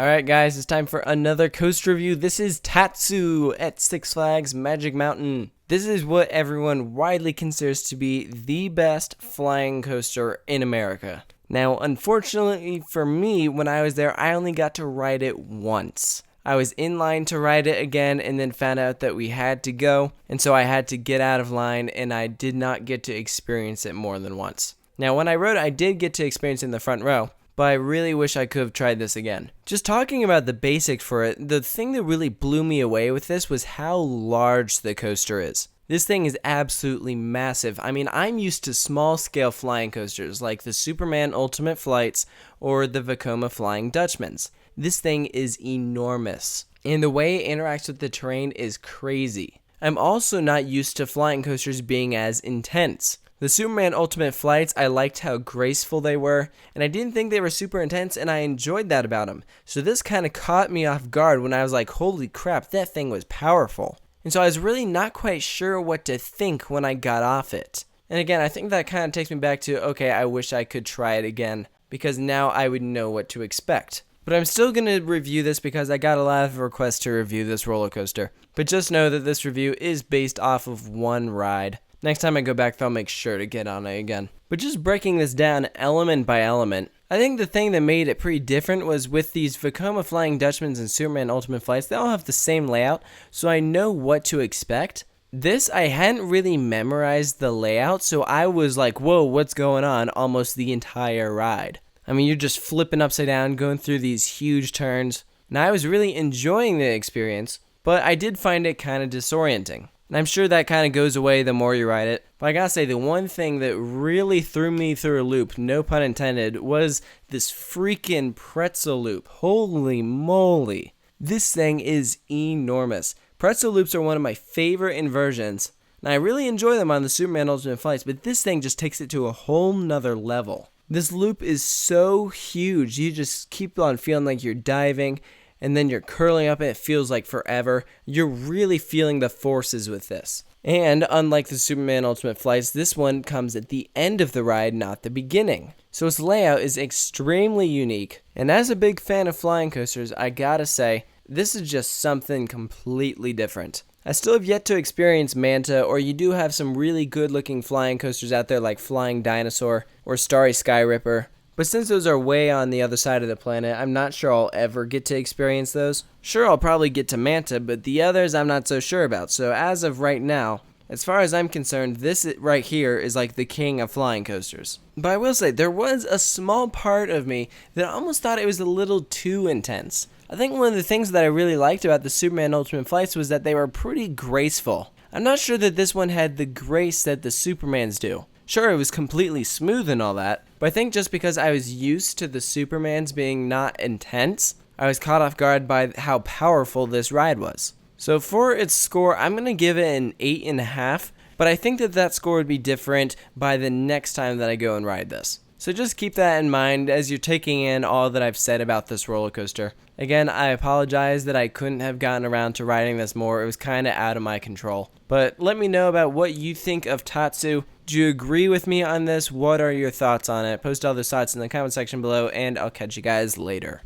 Alright guys, it's time for another coaster review. This is Tatsu at Six Flags Magic Mountain. This is what everyone widely considers to be the best flying coaster in America. Now, unfortunately for me, when I was there, I only got to ride it once. I was in line to ride it again and then found out that we had to go, and so I had to get out of line and I did not get to experience it more than once. Now, when I rode it, I did get to experience it in the front row, but I really wish I could have tried this again. Just talking about the basics for it, the thing that really blew me away with this was how large the coaster is. This thing is absolutely massive. I mean, I'm used to small-scale flying coasters like the Superman Ultimate Flights or the Vekoma Flying Dutchmans. This thing is enormous, and the way it interacts with the terrain is crazy. I'm also not used to flying coasters being as intense. The Superman Ultimate Flights, I liked how graceful they were, and I didn't think they were super intense, and I enjoyed that about them. So this kind of caught me off guard when I was like, holy crap, that thing was powerful. And so I was really not quite sure what to think when I got off it. And again, I think that kind of takes me back to, okay, I wish I could try it again, because now I would know what to expect. But I'm still going to review this because I got a lot of requests to review this roller coaster. But just know that this review is based off of one ride. Next time I go back, I'll make sure to get on it again. But just breaking this down element by element, I think the thing that made it pretty different was with these Vekoma Flying Dutchmans and Superman Ultimate Flights, they all have the same layout, so I know what to expect. This, I hadn't really memorized the layout, so I was like, whoa, what's going on almost the entire ride. I mean, you're just flipping upside down, going through these huge turns. Now, I was really enjoying the experience, but I did find it kind of disorienting. And I'm sure that kind of goes away the more you ride it. But I gotta say, the one thing that really threw me through a loop, no pun intended, was this freaking pretzel loop. Holy moly. This thing is enormous. Pretzel loops are one of my favorite inversions, and I really enjoy them on the Superman Ultimate Flights, but this thing just takes it to a whole nother level. This loop is so huge, you just keep on feeling like you're diving, and then you're curling up and it feels like forever. You're really feeling the forces with this. And unlike the Superman Ultimate Flights, this one comes at the end of the ride, not the beginning. So its layout is extremely unique. And as a big fan of flying coasters, I gotta say, this is just something completely different. I still have yet to experience Manta, or you do have some really good looking flying coasters out there like Flying Dinosaur or Starry Sky Ripper. But since those are way on the other side of the planet, I'm not sure I'll ever get to experience those. Sure, I'll probably get to Manta, but the others I'm not so sure about. So as of right now, as far as I'm concerned, this right here is like the king of flying coasters. But I will say, there was a small part of me that almost thought it was a little too intense. I think one of the things that I really liked about the Superman Ultimate Flights was that they were pretty graceful. I'm not sure that this one had the grace that the Supermans do. Sure, it was completely smooth and all that, but I think just because I was used to the Supermans being not intense, I was caught off guard by how powerful this ride was. So for its score, I'm going to give it an 8.5, but I think that score would be different by the next time that I go and ride this. So just keep that in mind as you're taking in all that I've said about this roller coaster. Again, I apologize that I couldn't have gotten around to riding this more. It was kind of out of my control. But let me know about what you think of Tatsu. Do you agree with me on this? What are your thoughts on it? Post all those thoughts in the comment section below, and I'll catch you guys later.